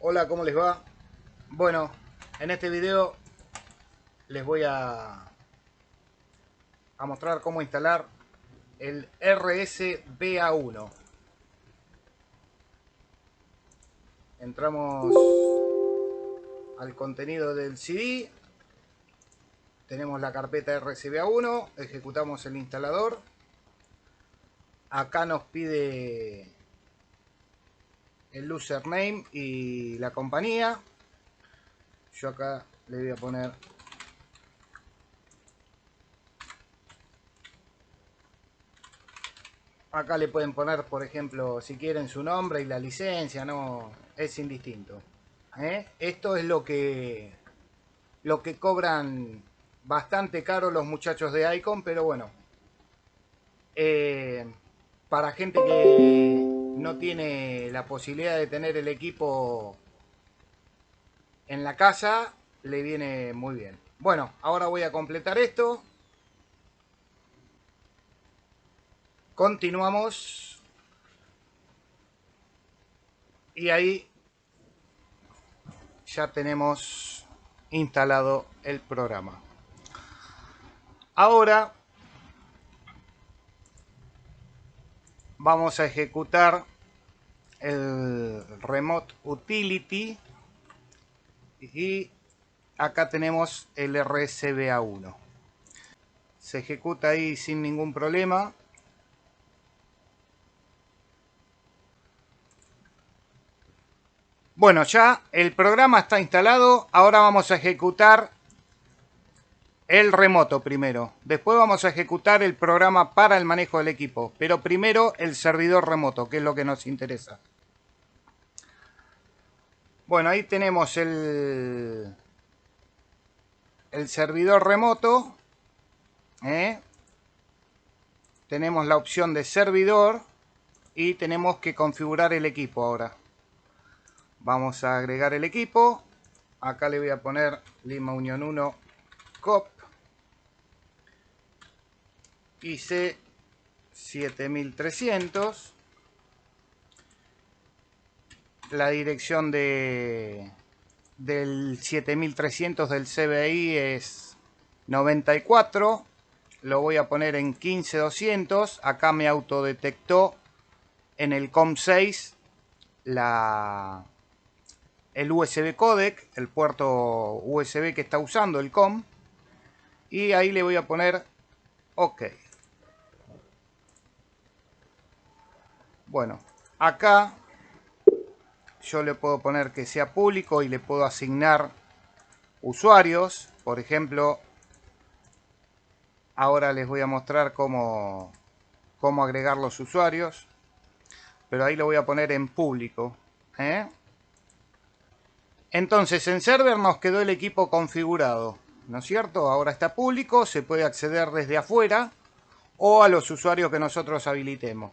Hola, ¿cómo les va? Bueno, en este video les voy a mostrar cómo instalar el RSBA1. Entramos al contenido del CD, tenemos la carpeta RSBA1, ejecutamos el instalador. Acá nos pide el username y la compañía. Yo acá le voy a poner acá le pueden poner, por ejemplo, si quieren su nombre y la licencia, no es indistinto. Esto es lo que cobran bastante caro los muchachos de Icon, pero bueno, eh, para gente que no tiene la posibilidad de tener el equipo en la casa, le viene muy bien. Bueno, ahora voy a completar esto. Continuamos. Y ahí ya tenemos instalado el programa. Ahora vamos a ejecutar el Remote Utility y acá tenemos el RSBA1. Se ejecuta ahí sin ningún problema. Bueno, ya el programa está instalado. Ahora vamos a ejecutar el remoto primero. Después vamos a ejecutar el programa para el manejo del equipo. Pero primero el servidor remoto, que es lo que nos interesa. Bueno, ahí tenemos el servidor remoto. Tenemos la opción de servidor y tenemos que configurar el equipo ahora. Vamos a agregar el equipo. Acá le voy a poner Lima Unión 1 COP IC 7300. La dirección del 7300 del CBI es 94. Lo voy a poner en 15200. Acá me autodetectó en el COM6 el USB codec, el puerto USB que está usando el COM. Y ahí le voy a poner OK. Bueno, acá yo le puedo poner que sea público y le puedo asignar usuarios. Por ejemplo, ahora les voy a mostrar cómo agregar los usuarios. Pero ahí lo voy a poner en público. Entonces en server nos quedó el equipo configurado, ¿no es cierto? Ahora está público, se puede acceder desde afuera o a los usuarios que nosotros habilitemos.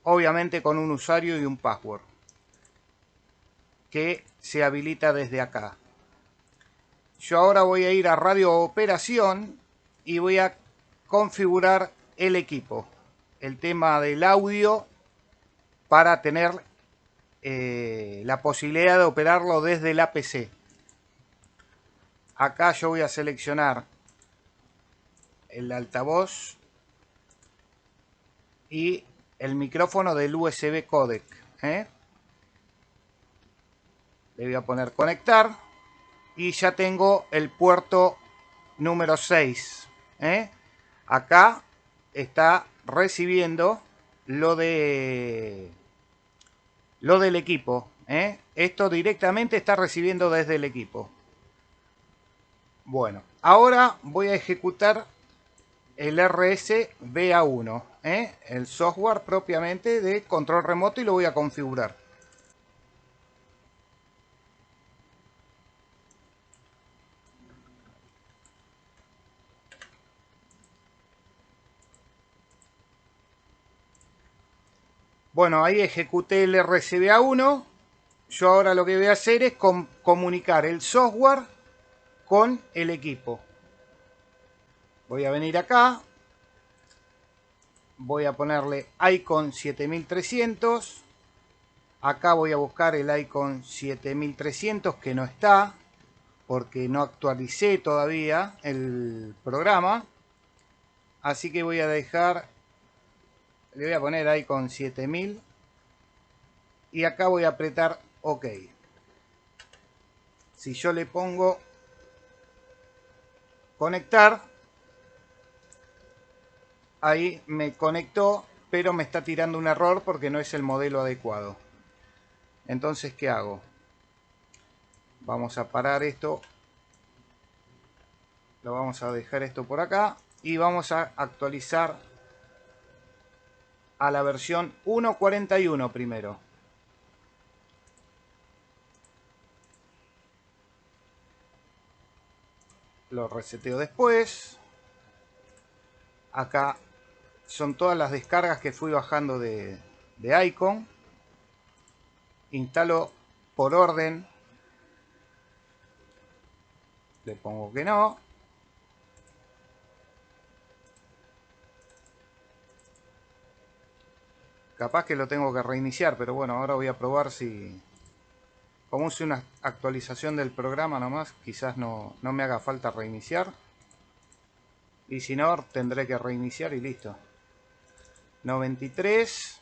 Obviamente con un usuario y un password que se habilita desde acá. Yo ahora voy a ir a radio operación y voy a configurar el equipo. El tema del audio para tener la posibilidad de operarlo desde la PC. Acá yo voy a seleccionar el altavoz y el micrófono del USB codec. Le voy a poner conectar y ya tengo el puerto número 6. Acá está recibiendo lo del equipo. Esto directamente está recibiendo desde el equipo. Bueno, ahora voy a ejecutar el RSBA1, el software propiamente de control remoto, y lo voy a configurar. Bueno, ahí ejecuté el RSBA1. Yo ahora lo que voy a hacer es comunicar el software con el equipo. Voy a venir acá. Voy a ponerle Icon 7300. Acá voy a buscar el icon 7300 que no está, porque no actualicé todavía el programa. Así que voy a dejar, le voy a poner icon 7000 y acá voy a apretar OK. Si yo le pongo conectar, ahí me conectó, pero me está tirando un error porque no es el modelo adecuado. Entonces, ¿qué hago? Vamos a parar esto. Lo vamos a dejar esto por acá. Y vamos a actualizar a la versión 1.41 primero. Lo reseteo después. Acá son todas las descargas que fui bajando de icon. Instalo por orden. Le pongo que no. Capaz que lo tengo que reiniciar, pero bueno, ahora voy a probar si... Como use una actualización del programa nomás, quizás no me haga falta reiniciar. Y si no, tendré que reiniciar y listo. 93.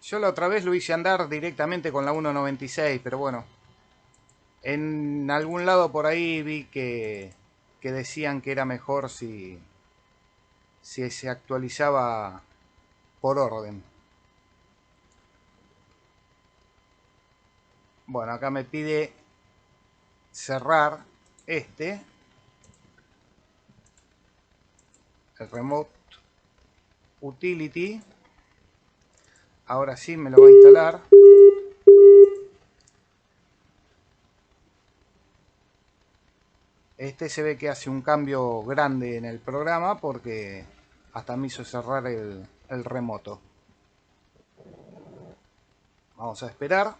Yo la otra vez lo hice andar directamente con la 1.96, pero bueno. En algún lado por ahí vi que decían que era mejor si se actualizaba por orden. Bueno, acá me pide cerrar este, el Remote Utility. Ahora sí me lo va a instalar. Este se ve que hace un cambio grande en el programa porque hasta me hizo cerrar el remoto. Vamos a esperar.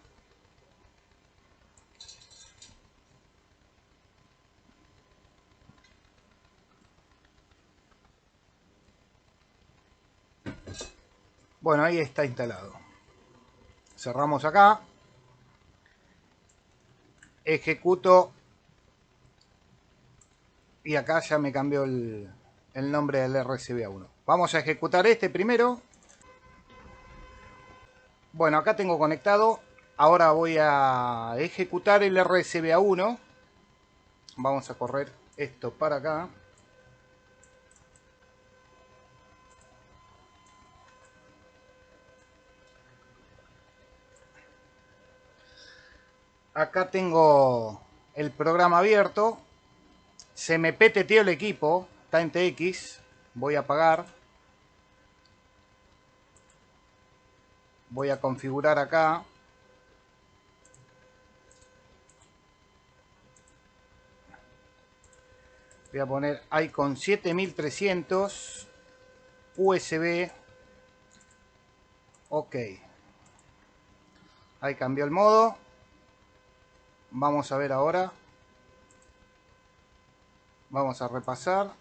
Bueno, ahí está instalado. Cerramos acá. Ejecuto. Y acá ya me cambió el nombre del RCBA1. Vamos a ejecutar este primero. Bueno, acá tengo conectado. Ahora voy a ejecutar el RCBA1. Vamos a correr esto para acá. Acá tengo el programa abierto. Se me peteteó el equipo. Está en TX. Voy a apagar. Voy a configurar acá. Voy a poner icon 7300 USB. OK. Ahí cambió el modo. Vamos a ver ahora. Vamos a repasar.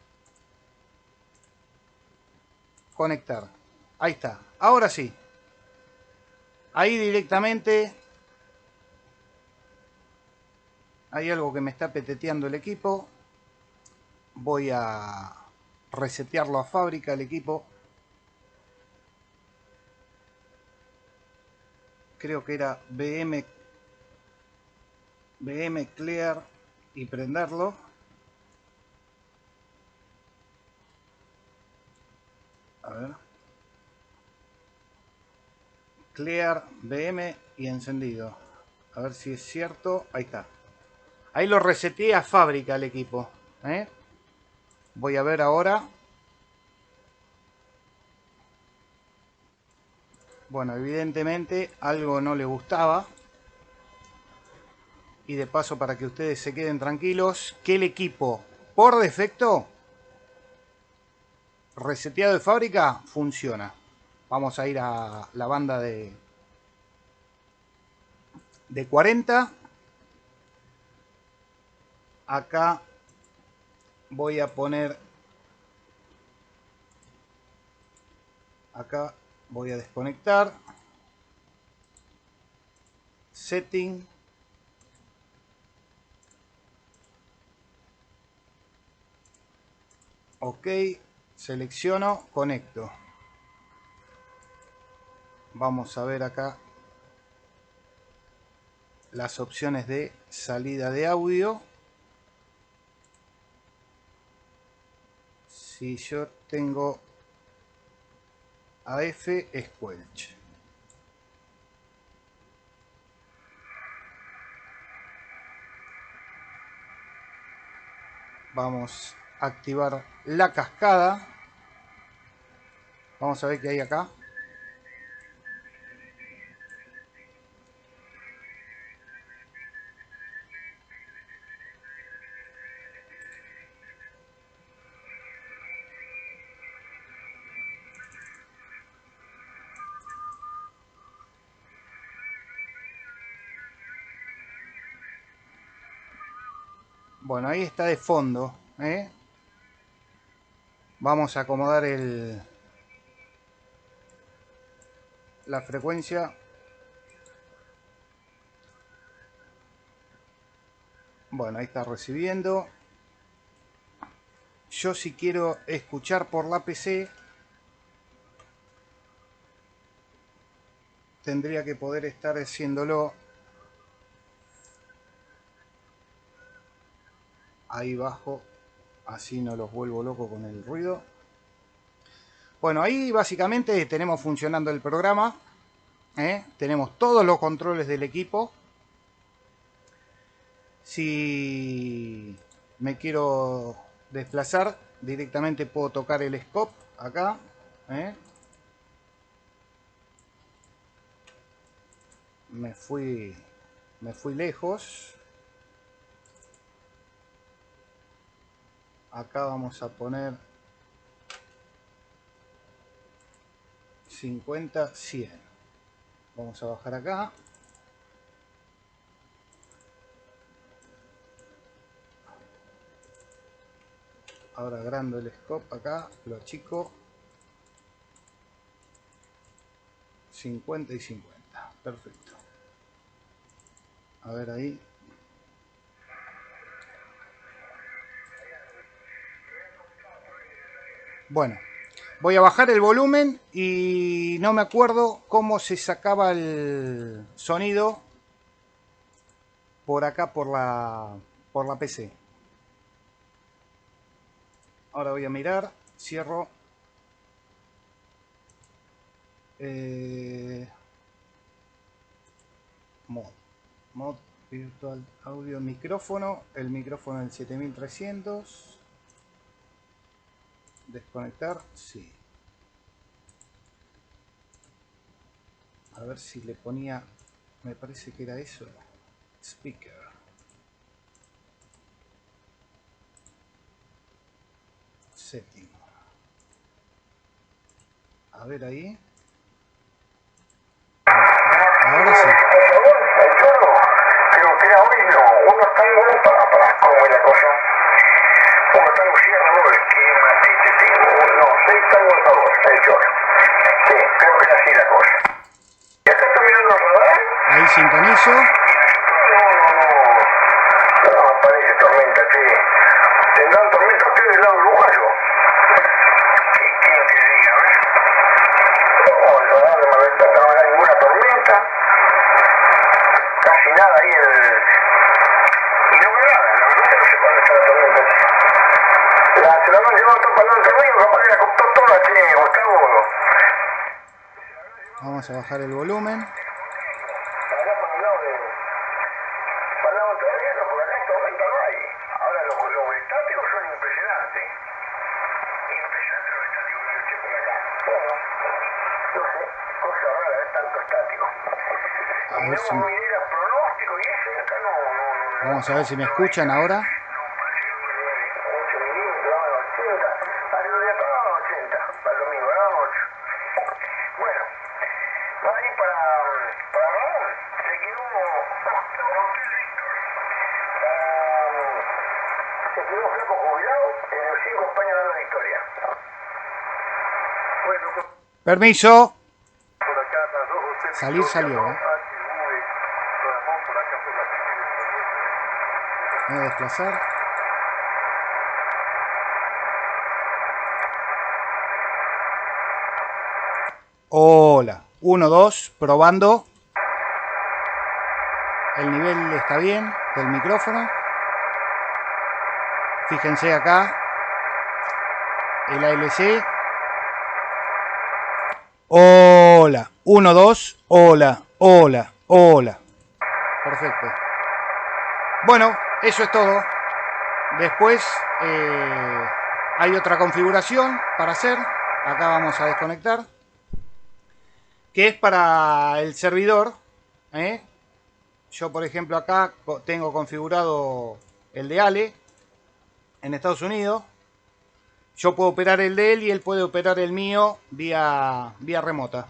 Conectar. Ahí está. Ahora sí. Ahí directamente. Hay algo que me está peteteando el equipo. Voy a resetearlo a fábrica el equipo. Creo que era VM Clear y prenderlo. A ver. Clear, VM y encendido. A ver si es cierto. Ahí está. Ahí lo reseteé a fábrica el equipo. Voy a ver ahora. Bueno, evidentemente algo no le gustaba. Y de paso, para que ustedes se queden tranquilos, que el equipo, por defecto, reseteado de fábrica, funciona. Vamos a ir a la banda de 40. Acá voy a poner Acá voy a desconectar. Setting. Ok, selecciono, conecto. Vamos a ver acá las opciones de salida de audio. Si yo tengo AF, Squelch. Vamos a activar la cascada. Vamos a ver qué hay acá. Bueno, ahí está de fondo, ¿eh? Vamos a acomodar la frecuencia. Bueno, ahí está recibiendo. Yo si quiero escuchar por la PC, tendría que poder estar haciéndolo. Ahí bajo, así no los vuelvo loco con el ruido. Bueno, ahí básicamente tenemos funcionando el programa. Tenemos todos los controles del equipo. Si me quiero desplazar, directamente puedo tocar el scope acá. Me fui lejos. Acá vamos a poner 50, 100. Vamos a bajar acá. Ahora agrando el scope acá, lo achico. 50 y 50. Perfecto. A ver ahí. Bueno, voy a bajar el volumen y no me acuerdo cómo se sacaba el sonido por acá por la PC. Ahora voy a mirar, cierro. Mod virtual audio micrófono, el micrófono del 7300. Desconectar, sí. A ver si le ponía, me parece que era eso. Speaker. Setting. A ver ahí. Ahora sí. Creo que era hoy, no. Uno está igual para cómo es la cosa. Uno está en Sierra Doble, que es una triste, tipo. No, 6 tangos a 2, el choro. Sí, creo que es así la cosa. ¿Ya está terminando el radar? Ahí sintonizo. No aparece tormenta, che. ¿Tendrán tormenta ustedes del lado uruguayo? ¿Qué quiero que le diga, ves? No, el radar de Mar del Plata no da ninguna tormenta. Casi nada ahí y no me nada, la verdad no sé cuándo está la tormenta. Se la han llevado todo para el norte río, capaz que la costó toda, che, Gustavo. Vamos a bajar el volumen. Allá para el lado de... Para el lado de Torriano, porque acá en tormenta no hay. Ahora los estáticos son impresionantes. Impresionantes los estáticos que yo eché por acá. Bueno, no sé, cosa rara, es tanto estático. A ver si... Mineras pronóstico y eso, acá no. Vamos a ver si me escuchan ahora. 8 milímetros, 80. Al día todo 80. Para el domingo, 8. Bueno, ahí para Ramón se quedó Hotel Víctor. Se quedó un flaco jubilado en los 5 España de la victoria. Bueno, Permiso. Por acá, las 2 José Salir Victoria, salió, ¿no? ¿eh? HV, Ramón, por acá por la Voy a desplazar. Hola. 1, 2, probando. El nivel está bien del micrófono. Fíjense acá. El ALC. Hola. 1, 2. Hola. Hola. Hola. Perfecto. Bueno, eso es todo. Después hay otra configuración para hacer. Acá vamos a desconectar. Que es para el servidor. Yo, por ejemplo, acá tengo configurado el de Ale en Estados Unidos. Yo puedo operar el de él y él puede operar el mío vía remota.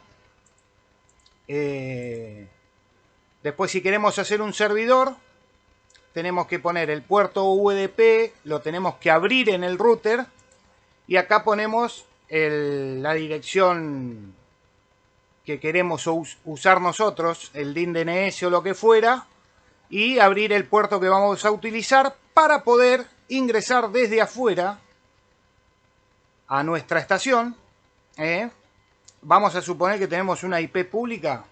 Después, si queremos hacer un servidor, tenemos que poner el puerto UDP, lo tenemos que abrir en el router y acá ponemos la dirección que queremos usar nosotros, el DIN DNS o lo que fuera, y abrir el puerto que vamos a utilizar para poder ingresar desde afuera a nuestra estación. Vamos a suponer que tenemos una IP pública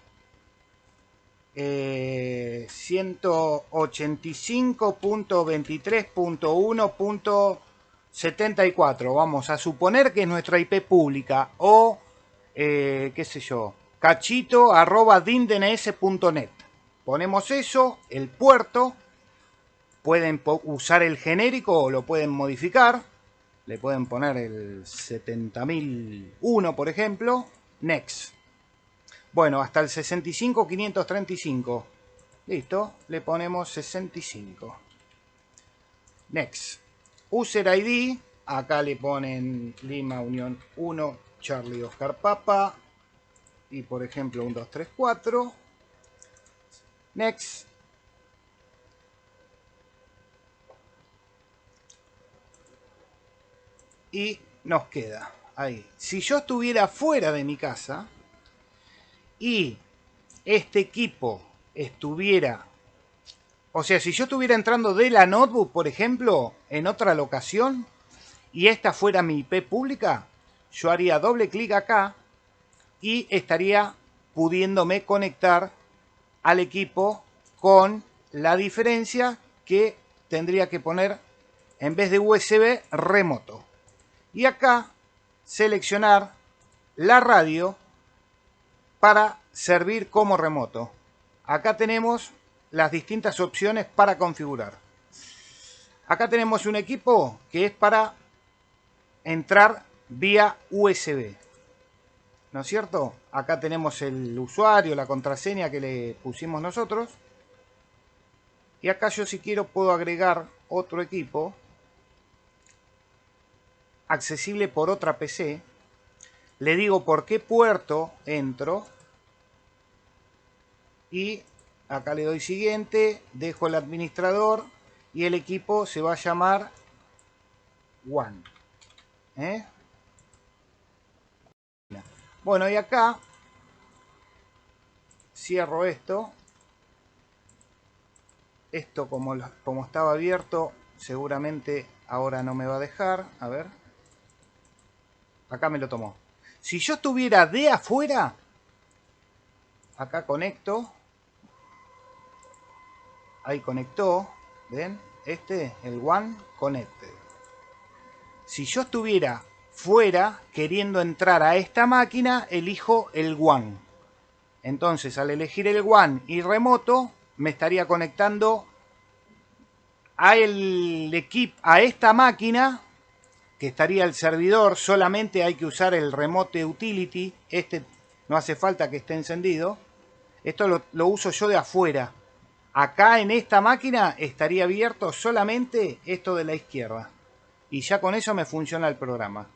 185.23.1.74. Vamos a suponer que es nuestra IP pública o qué sé yo, cachito@dindns.net. Ponemos eso, el puerto. Pueden usar el genérico o lo pueden modificar. Le pueden poner el 70.001, por ejemplo. Next. Bueno, hasta el 65.535. Listo. Le ponemos 65. Next. User ID. Acá le ponen Lima Unión 1, Charlie Oscar Papa. Y por ejemplo, 1, 2, 3, 4. Next. Y nos queda ahí. Si yo estuviera fuera de mi casa y este equipo estuviera, o sea, si yo estuviera entrando de la notebook, por ejemplo, en otra locación y esta fuera mi IP pública, yo haría doble clic acá y estaría pudiéndome conectar al equipo, con la diferencia que tendría que poner en vez de USB remoto. Y acá seleccionar la radio para servir como remoto. Acá tenemos las distintas opciones para configurar. Acá tenemos un equipo que es para entrar vía USB. ¿No es cierto? Acá tenemos el usuario, la contraseña que le pusimos nosotros. Y acá yo, si quiero, puedo agregar otro equipo accesible por otra PC. Le digo por qué puerto entro. Y acá le doy siguiente. Dejo el administrador. Y el equipo se va a llamar One. Bueno, y acá cierro esto. Esto como estaba abierto, seguramente ahora no me va a dejar. A ver. Acá me lo tomó. Si yo estuviera de afuera, acá conecto. Ahí conectó. ¿Ven? El One Connected. Si yo estuviera fuera, queriendo entrar a esta máquina, elijo el One. Entonces, al elegir el One y remoto, me estaría conectando a el equipo, a esta máquina, que estaría el servidor. Solamente hay que usar el Remote Utility. No hace falta que esté encendido. Esto lo uso yo de afuera. Acá en esta máquina estaría abierto solamente esto de la izquierda. Y ya con eso me funciona el programa.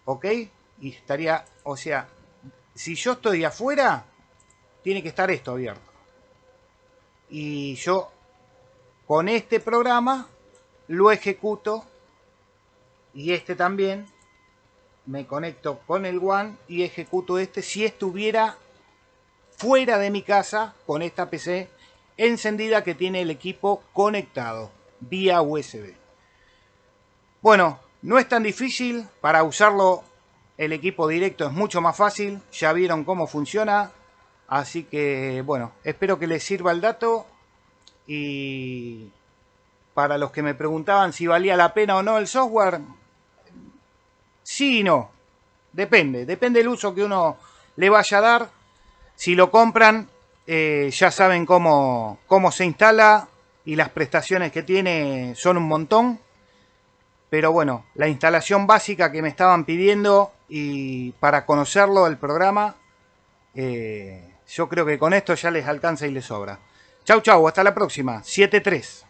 ¿Ok? Y estaría, o sea, si yo estoy afuera, tiene que estar esto abierto. Y yo con este programa lo ejecuto. Y este también. me conecto con el One y ejecuto este si estuviera fuera de mi casa con esta PC encendida que tiene el equipo conectado vía USB. Bueno, no es tan difícil. Para usarlo el equipo directo es mucho más fácil. Ya vieron cómo funciona. Así que bueno, espero que les sirva el dato. Y para los que me preguntaban si valía la pena o no el software, sí y no. Depende del uso que uno le vaya a dar. Si lo compran, ya saben cómo se instala y las prestaciones que tiene son un montón. Pero bueno, la instalación básica que me estaban pidiendo y para conocerlo, el programa, yo creo que con esto ya les alcanza y les sobra. Chau, chau, hasta la próxima. 7-3.